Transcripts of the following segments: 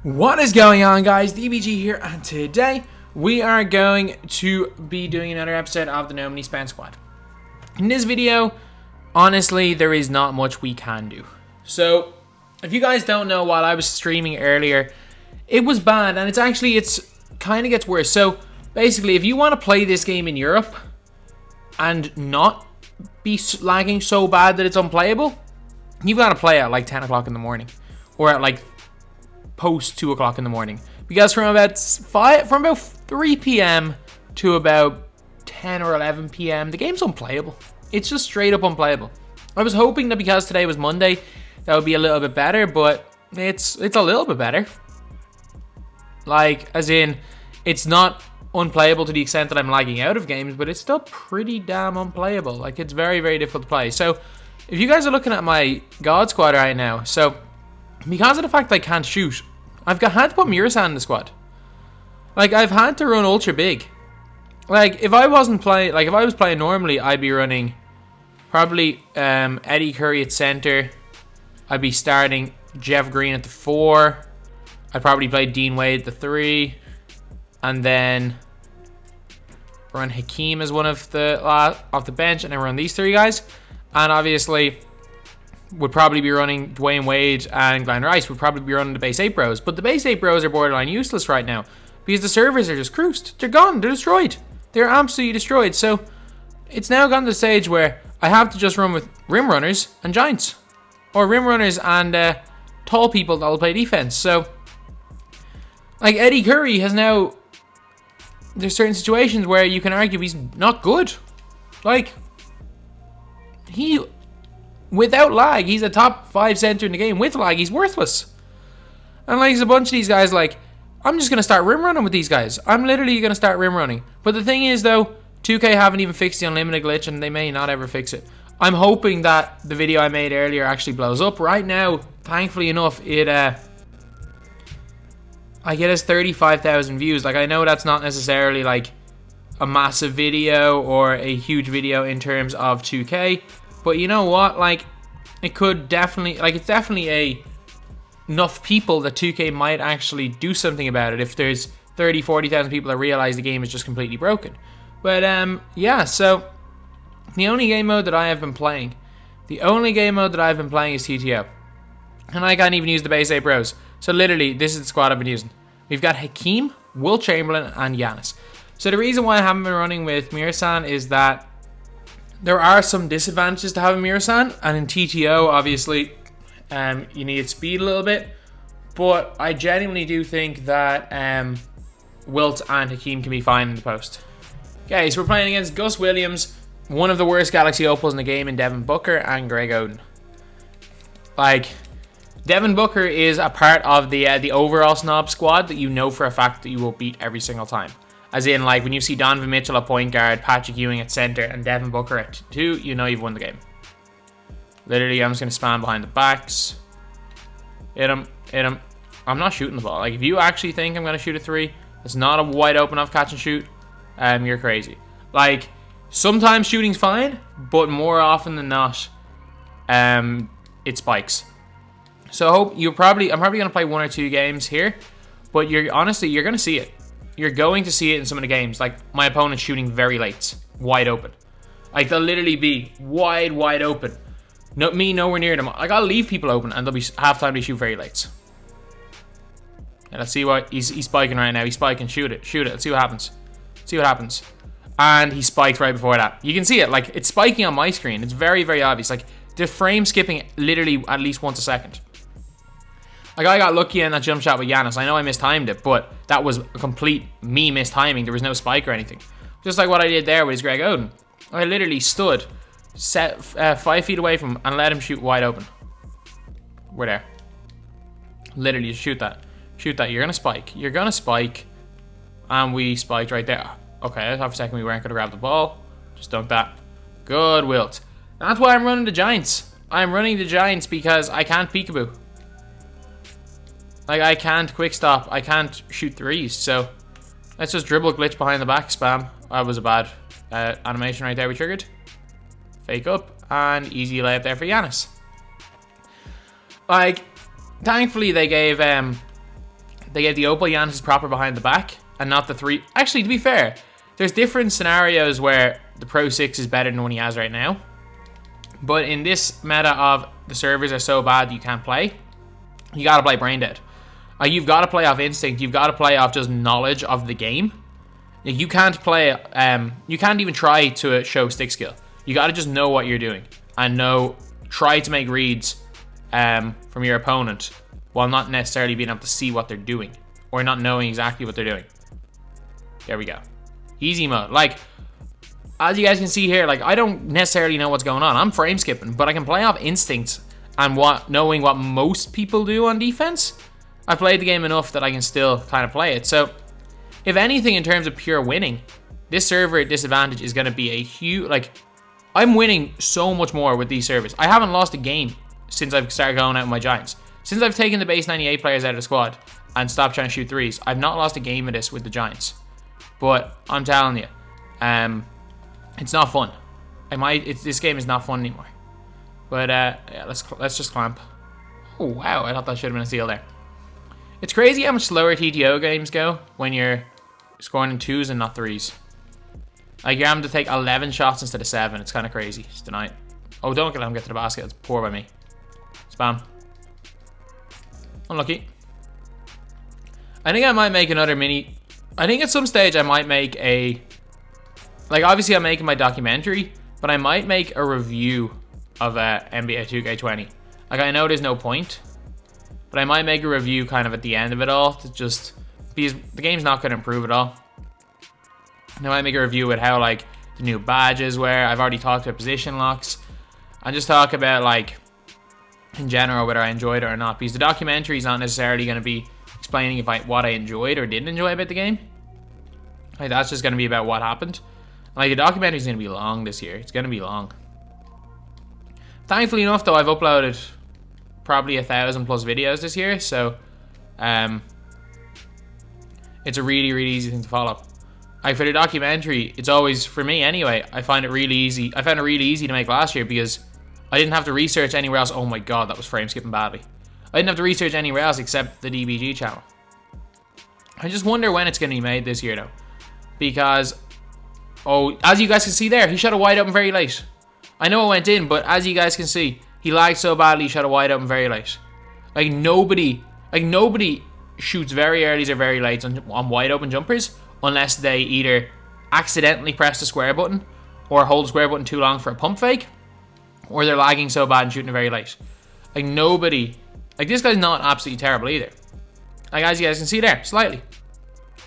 What is going on, guys? DBG here, and today we are going to be doing another episode of the No Money Spent Squad. In this video, honestly, there is not much we can do. So, if you guys don't know, while I was streaming earlier, it was bad, and it's kind of gets worse. So, basically, if you want to play this game in Europe and not be lagging so bad that it's unplayable, you've got to play at like 10 o'clock in the morning, or at like post 2 o'clock in the morning, because from about 3 p.m. to about 10 or 11 p.m. the game's unplayable. It's just straight up unplayable. I was hoping that because today was Monday that would be a little bit better, but it's a little bit better. Like, as in, it's not unplayable to the extent that I'm lagging out of games, but it's still pretty damn unplayable. Like, it's very, very difficult to play. So if you guys are looking at my God squad right now, so because of the fact that I can't shoot, I've had to put Murasan in the squad. Like, I've had to run ultra big. Like, if I was playing normally, I'd be running probably Eddie Curry at center. I'd be starting Jeff Green at the 4. I'd probably play Dean Wade at the 3. And then run Hakeem as one of the off the bench, and then run these 3 guys. And obviously would probably be running Dwayne Wade, and Glenn Rice would probably be running the base 8 bros. But the base 8 bros are borderline useless right now because the servers are just cruised. They're gone. They're destroyed. They're absolutely destroyed. So it's now gone to the stage where I have to just run with rim runners and giants, or rim runners and tall people that will play defense. So, like, Eddie Curry has now, there's certain situations where you can argue he's not good. Like, without lag, he's a top 5 center in the game. With lag, he's worthless. And like, there's a bunch of these guys, like, I'm just going to start rim running with these guys. I'm literally going to start rim running. But the thing is, though, 2K haven't even fixed the unlimited glitch, and they may not ever fix it. I'm hoping that the video I made earlier actually blows up. Right now, thankfully enough, I get us 35,000 views. Like, I know that's not necessarily like a massive video or a huge video in terms of 2K, but you know what? Like, it could definitely, like, it's definitely enough people that 2K might actually do something about it if there's 30, 40,000 people that realize the game is just completely broken. But yeah, so the only game mode that I have been playing, is TTO. And I can't even use the base 8 bros. So literally, this is the squad I've been using. We've got Hakeem, Wilt, Chamberlain, and Giannis. So the reason why I haven't been running with Murasan is that there are some disadvantages to having Murasan, and in TTO, obviously, you need speed a little bit. But I genuinely do think that Wilt and Hakeem can be fine in the post. Okay, so we're playing against Gus Williams, one of the worst Galaxy opals in the game, and Devin Booker and Greg Oden. Like, Devin Booker is a part of the overall snob squad that you know for a fact that you will beat every single time. As in, like, when you see Donovan Mitchell at point guard, Patrick Ewing at center, and Devin Booker at 2, you know you've won the game. Literally, I'm just going to spam behind the backs. Hit him. I'm not shooting the ball. Like, if you actually think I'm going to shoot a 3, it's not a wide open enough catch and shoot, you're crazy. Like, sometimes shooting's fine, but more often than not, it spikes. So I'm probably going to play 1 or 2 games here, but you're going to see it. You're going to see it in some of the games. Like, my opponent's shooting very late, wide open. Like, they'll literally be wide open. Me nowhere near them. Like, I'll leave people open, and they'll be half-time to shoot very late. And let's see what he's spiking right now. He's spiking. Shoot it. Let's see what happens. And he spiked right before that. You can see it. Like, it's spiking on my screen. It's very, very obvious. Like, the frame skipping literally at least once a second. Like, I got lucky in that jump shot with Giannis. I know I mistimed it, but that was a complete me mistiming. There was no spike or anything. Just like what I did there with Greg Oden. I literally stood 5 feet away from him and let him shoot wide open. We're there. Literally, just shoot that. You're going to spike. And we spiked right there. Okay, I thought for a second we weren't going to grab the ball. Just dunked that. Good wilt. That's why I'm running the Giants. I'm running the Giants because I can't peekaboo. Like, I can't quick stop. I can't shoot 3s. So let's just dribble glitch behind the back. Spam. That was a bad animation right there we triggered. Fake up. And easy layup there for Giannis. Like, thankfully they gave They gave the opal Giannis proper behind the back and not the 3. Actually, to be fair, there's different scenarios where the Pro 6 is better than the one he has right now. But in this meta of the servers are so bad that you can't play, you got to play brain dead. You've got to play off instinct. You've got to play off just knowledge of the game. You can't play, you can't even try to show stick skill. You got to just know what you're doing and try to make reads from your opponent while not necessarily being able to see what they're doing or not knowing exactly what they're doing. There we go. Easy mode. Like, as you guys can see here, like, I don't necessarily know what's going on. I'm frame skipping, but I can play off instinct and knowing what most people do on defense. I've played the game enough that I can still kind of play it. So, if anything, in terms of pure winning, this server disadvantage is going to be a huge, like, I'm winning so much more with these servers. I haven't lost a game since I've started going out with my Giants. Since I've taken the base 98 players out of the squad and stopped trying to shoot threes, I've not lost a game of this with the Giants. But I'm telling you, it's not fun. This game is not fun anymore. But yeah, let's just clamp. Oh wow, I thought that should have been a steal there. It's crazy how much slower TTO games go when you're scoring in 2s and not 3s. Like, you're having to take 11 shots instead of 7. It's kind of crazy. It's tonight. Oh, don't let him get to the basket. It's poor by me. Spam. Unlucky. I think I might make another mini. I think at some stage I might make a... Like, obviously I'm making my documentary, but I might make a review of NBA 2K20. Like, I know there's no point, but I might make a review kind of at the end of it all to just... Because the game's not going to improve at all. Now I make a review with how, like, the new badges were. I've already talked about position locks. And just talk about, like, in general, whether I enjoyed it or not. Because the documentary is not necessarily going to be explaining what I enjoyed or didn't enjoy about the game. Like, that's just going to be about what happened. Like, the documentary is going to be long this year. It's going to be long. Thankfully enough, though, I've uploaded probably 1,000 plus videos this year. So, it's a really, really easy thing to follow. Like, for the documentary, it's always, for me anyway, I find it really easy. I found it really easy to make last year because I didn't have to research anywhere else. Oh my god, that was frame skipping badly. I didn't have to research anywhere else except the DBG channel. I just wonder when it's going to be made this year, though. Because, oh, as you guys can see there, he shot a wide open very late. I know it went in, but as you guys can see, he lagged so badly, he shot a wide open very late. Like, nobody shoots very early or very late on wide open jumpers unless they either accidentally press the square button or hold the square button too long for a pump fake, or they're lagging so bad and shooting it very late. Like, nobody... Like, this guy's not absolutely terrible either. Like, as you guys can see there, slightly.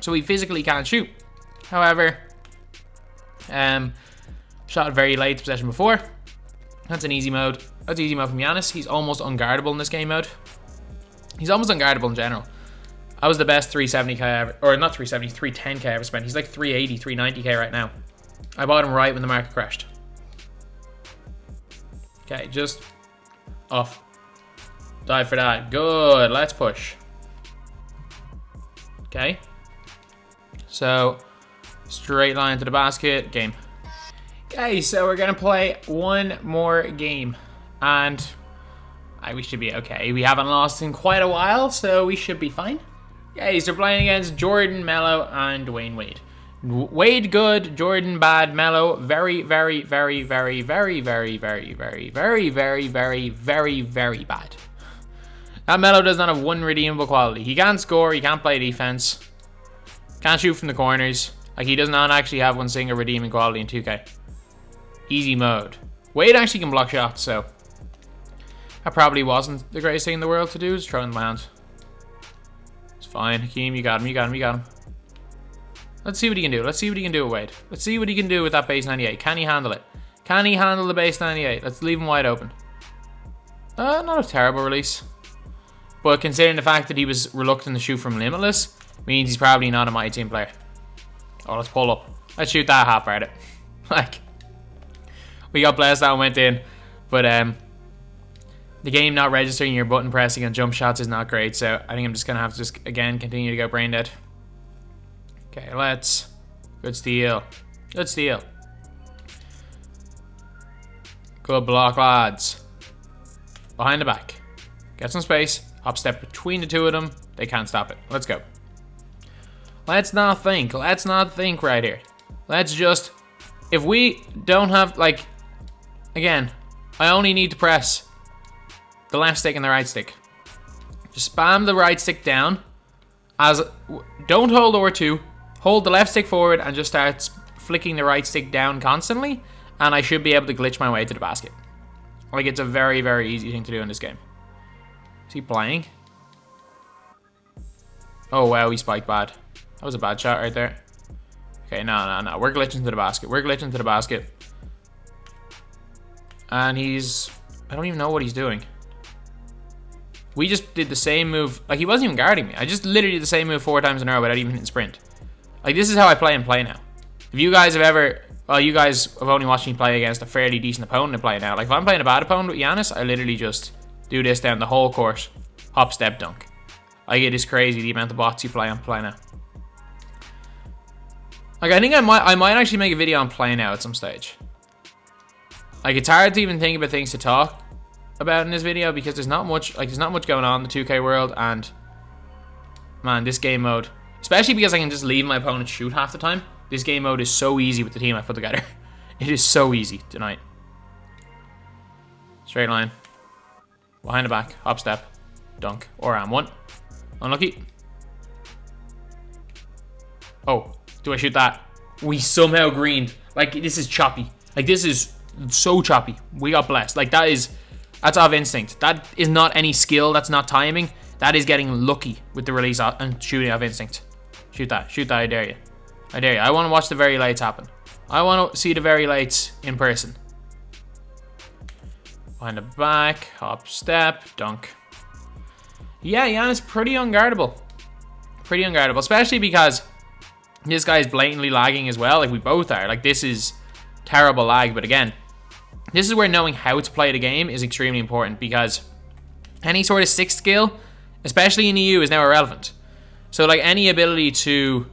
So he physically can't shoot. However, shot very late possession before. That's an easy mode. That's easy mode from Giannis. He's almost unguardable in this game mode. He's almost unguardable in general. I was the best 370k ever, or not 370, 310k I ever spent. He's like 380, 390k right now. I bought him right when the market crashed. Okay, just off. Dive for that. Good. Let's push. Okay. So, straight line to the basket. Game. Okay, so we're going to play one more game. And we should be okay. We haven't lost in quite a while, so we should be fine. Okay, so playing against Jordan, Melo, and Dwayne Wade. Wade good, Jordan bad, Melo very, very, very, very, very, very, very, very, very, very, very, very, very bad. That Melo does not have one redeemable quality. He can't score, he can't play defense, can't shoot from the corners. Like, he does not actually have one single redeeming quality in 2K. Easy mode. Wade actually can block shots, so that probably wasn't the greatest thing in the world to do, is throw in the hand. It's fine. Hakeem, you got him, you got him, you got him. Let's see what he can do. Let's see what he can do with Wade. Let's see what he can do with that base 98. Can he handle it? Can he handle the base 98? Let's leave him wide open. Not a terrible release. But considering the fact that he was reluctant to shoot from Limitless, means he's probably not a MyTEAM player. Oh, let's pull up. Let's shoot that half part. Like, we got blessed, that one went in. But the game not registering your button pressing and jump shots is not great. So I think I'm just going to have to just, again, continue to go brain dead. Okay, let's... Good steal. Good steal. Good block, lads. Behind the back. Get some space. Hop step between the two of them. They can't stop it. Let's go. Let's not think. Let's not think right here. Let's just... If we don't have, like... Again, I only need to press the left stick and the right stick. Just spam the right stick down. Don't hold R2. Hold the left stick forward and just start flicking the right stick down constantly. And I should be able to glitch my way to the basket. Like, it's a very, very easy thing to do in this game. Is he playing? Oh, wow, he spiked bad. That was a bad shot right there. Okay, no. We're glitching to the basket. We're glitching to the basket. And he's... I don't even know what he's doing. We just did the same move. Like, he wasn't even guarding me. I just literally did the same move 4 times in a row without even hitting sprint. Like, this is how I play and play now. If you guys have ever... Well, you guys have only watched me play against a fairly decent opponent to play now. Like, if I'm playing a bad opponent with Giannis, I literally just do this down the whole court. Hop, step, dunk. Like, it is crazy the amount of bots you play on play now. Like, I think I might actually make a video on play now at some stage. Like, it's hard to even think about things to talk about in this video because there's not much going on in the 2K world, and man, this game mode, especially because I can just leave my opponent shoot half the time. This game mode is so easy with the team I put together. It is so easy tonight. Straight line. Behind the back. Hop step. Dunk. Or arm. 1. Unlucky. Oh. Do I shoot that? We somehow greened. Like, this is choppy. Like, this is so choppy. We got blessed. Like, that's off instinct. That is not any skill. That's not timing. That is getting lucky with the release and shooting off instinct. Shoot that. Shoot that. I dare you. I dare you. I want to watch the very lates happen. I want to see the very lates in person. Behind the back. Hop, step, dunk. Yeah, Giannis pretty unguardable. Pretty unguardable. Especially because this guy is blatantly lagging as well. Like, we both are. Like, this is terrible lag. But again, this is where knowing how to play the game is extremely important. Because any sort of stick skill, especially in EU, is now irrelevant. So, like, any ability to...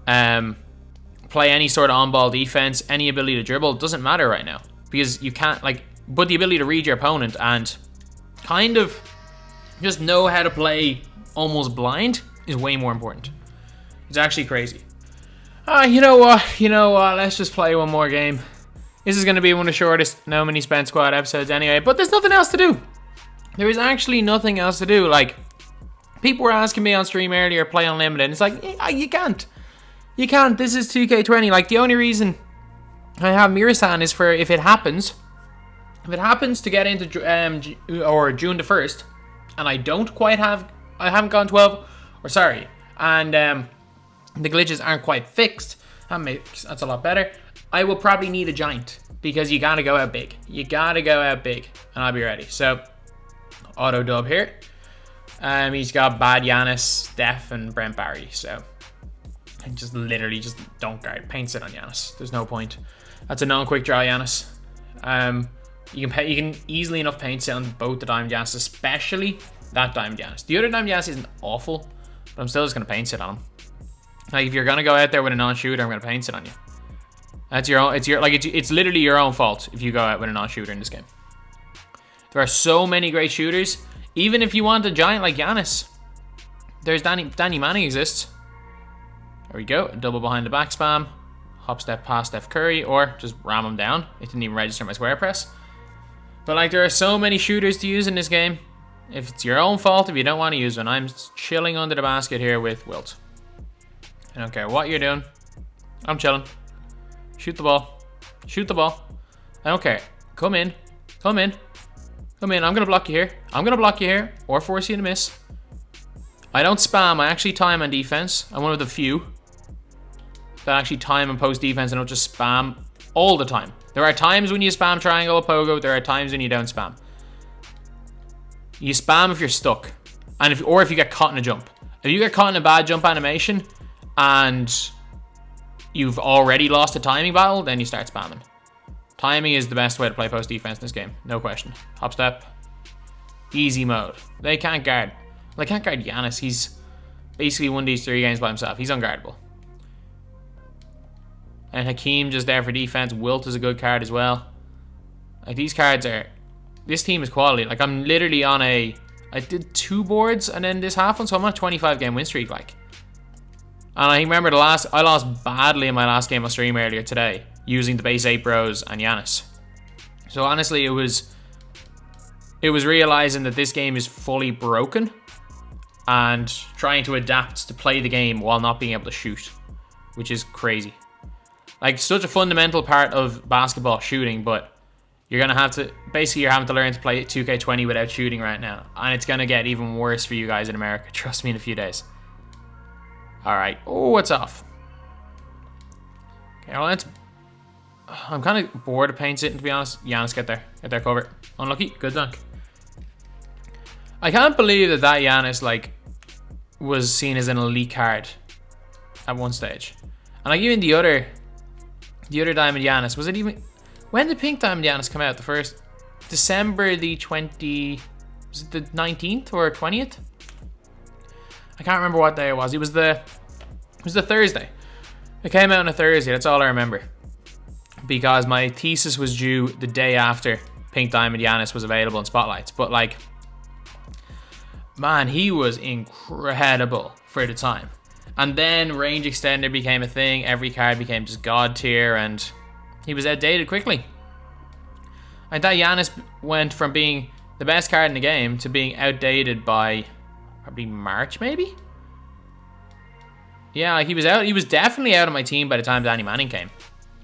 play any sort of on-ball defense, any ability to dribble, doesn't matter right now. Because you can't, like, but the ability to read your opponent and kind of just know how to play almost blind is way more important. It's actually crazy. You know what? Let's just play one more game. This is going to be one of the shortest No Mini Spent Squad episodes anyway, but there's nothing else to do. There is actually nothing else to do. Like, people were asking me on stream earlier, play unlimited, and it's like, you can't. You can't. This is 2K20. Like, the only reason I have Mirasan is for if it happens to get into June the 1st, and I haven't gone 12, and the glitches aren't quite fixed. That's a lot better. I will probably need a giant because you gotta go out big. You gotta go out big, and I'll be ready. So, auto dub here. He's got bad Giannis, Steph, and Brent Barry. So. And just literally just don't guard. Paint sit on Giannis. There's no point. That's a non-quick draw Giannis. You can easily enough paint sit on both the diamond Giannis, especially that diamond Giannis. The other diamond Giannis isn't awful, but I'm still just gonna paint sit on him. Like, if you're gonna go out there with a non-shooter, I'm gonna paint sit on you. That's your own. It's literally your own fault if you go out with a non-shooter in this game. There are so many great shooters. Even if you want a giant like Giannis, there's Danny Manning exists. There we go. Double behind the back spam. Hop step past Steph Curry, or just ram him down. It didn't even register my square press. But like, there are so many shooters to use in this game. If it's your own fault if you don't want to use one. I'm chilling under the basket here with Wilt. I don't care what you're doing. I'm chilling. Shoot the ball. Shoot the ball. I don't care. Come in. Come in. Come in. I'm going to block you here. I'm going to block you here, or force you to miss. I don't spam. I actually time on defense. I'm one of the few that actually time and post defense and don't just spam all the time. There are times when you spam triangle or pogo. There are times when you don't spam. You spam if you're stuck, and if you get caught in a jump. If you get caught in a bad jump animation and you've already lost a timing battle, then you start spamming. Timing is the best way to play post defense in this game, no question. Hop step, easy mode. They can't guard. Well, they can't guard Giannis. He's basically won these 3 games by himself. He's unguardable. And Hakeem just there for defense. Wilt is a good card as well. Like, these cards are... This team is quality. Like, I'm literally on a I did 2 boards and then this half one, so I'm on a 25 game win streak, like. And I remember I lost badly in my last game on stream earlier today using the base 8 bros and Giannis. So honestly, it was realizing that this game is fully broken and trying to adapt to play the game while not being able to shoot, which is crazy. Like, such a fundamental part of basketball, shooting, but you're going to have to, basically you're having to learn to play 2K20 without shooting right now. And it's going to get even worse for you guys in America, trust me, in a few days. Alright, oh, it's off. Okay, well, I'm kind of bored of paint sitting, to be honest. Giannis, get there, cover. Unlucky, good dunk. I can't believe that Giannis, like, was seen as an elite card at one stage. And like, even the other Diamond Giannis, was it even, when did Pink Diamond Giannis come out? The first, December the 20, was it the 19th or 20th? I can't remember what day it was. It was the Thursday. It came out on a Thursday, that's all I remember. Because my thesis was due the day after Pink Diamond Giannis was available in Spotlights. But like, man, he was incredible for the time. And then range extender became a thing. Every card became just god tier, and he was outdated quickly. I thought Giannis went from being the best card in the game to being outdated by probably March, maybe? Yeah, like, he was definitely out of my team by the time Danny Manning came.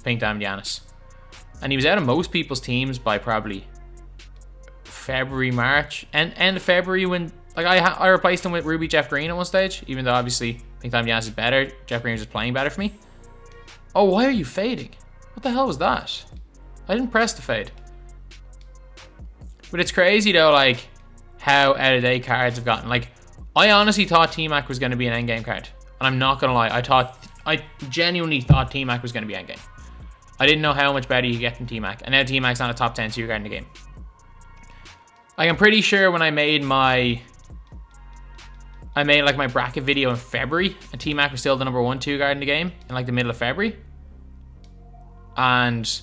Pink Diamond Giannis. And he was out of most people's teams by probably February, March. End of February, when, like, I replaced him with Ruby Jeff Green at one stage. Even though obviously Pink Diamond Giannis is better. Jeff Green was just playing better for me. Oh, why are you fading? What the hell was that? I didn't press the fade. But it's crazy though, like, how out of date cards have gotten. Like, I honestly thought T-Mac was going to be an endgame card. And I'm not going to lie, I genuinely thought T-Mac was going to be endgame. I didn't know how much better you get than T-Mac. And now T-Mac's not a top 10 2 card in the game. Like, I'm pretty sure when I made like my bracket video in February, and T-Mac was still the number 1 2 guard in the game in like the middle of February. And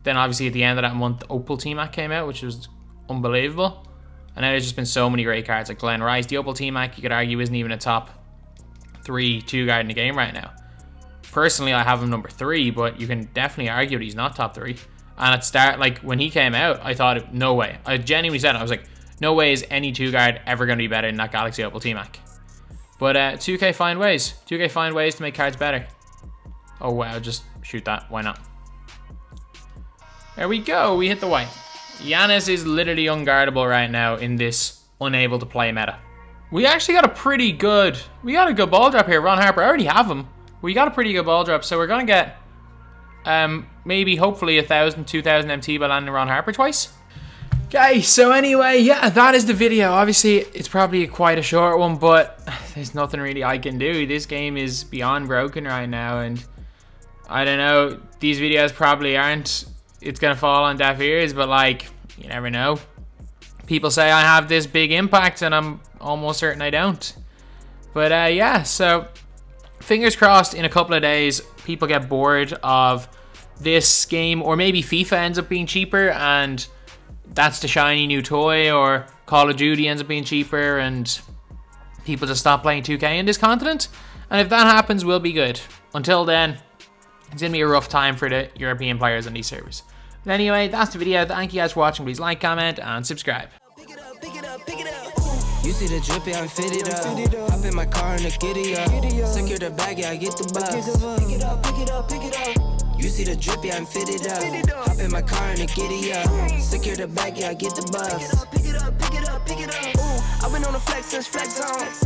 then obviously at the end of that month, Opal T-Mac came out, which was unbelievable. And now there's just been so many great cards like Glenn Rice. The Opal T-Mac, you could argue, isn't even a top 3 2 guard in the game right now. Personally, I have him number 3, but you can definitely argue that he's not top 3. And at start, like, when he came out, I thought, no way. I genuinely said it. I was like, no way is any 2 guard ever going to be better than that Galaxy Opal T-Mac. But 2K find ways. 2K find ways to make cards better. Oh wow, just shoot that. Why not? There we go. We hit the white. Giannis is literally unguardable right now in this unable to play meta. We actually got a pretty good... We got a good ball drop here. Ron Harper, I already have him. We got a pretty good ball drop, so we're going to get maybe, hopefully, 1,000, 2,000 MT by landing Ron Harper twice. Okay, so anyway, yeah, that is the video. Obviously, it's probably quite a short one, but there's nothing really I can do. This game is beyond broken right now, and I don't know, these videos probably aren't... It's going to fall on deaf ears, but, like, you never know. People say I have this big impact, and I'm almost certain I don't. But, yeah, so... Fingers crossed in a couple of days people get bored of this game, or maybe FIFA ends up being cheaper and that's the shiny new toy, or Call of Duty ends up being cheaper and people just stop playing 2K in this continent. And if that happens, we'll be good. Until then, it's going to be a rough time for the European players on these servers. But anyway, that's the video. Thank you guys for watching. Please like, comment, and subscribe. You see the drip, yeah, I'm fitted up. Hop in my car and the giddy up. Secure the bag, yeah, I get the bus. Pick it up. You see the drip, yeah, I'm fitted up. Hop in my car and the giddy up. Secure the bag, yeah, I get the bus. Pick it up. I've been on the flex since flex zone.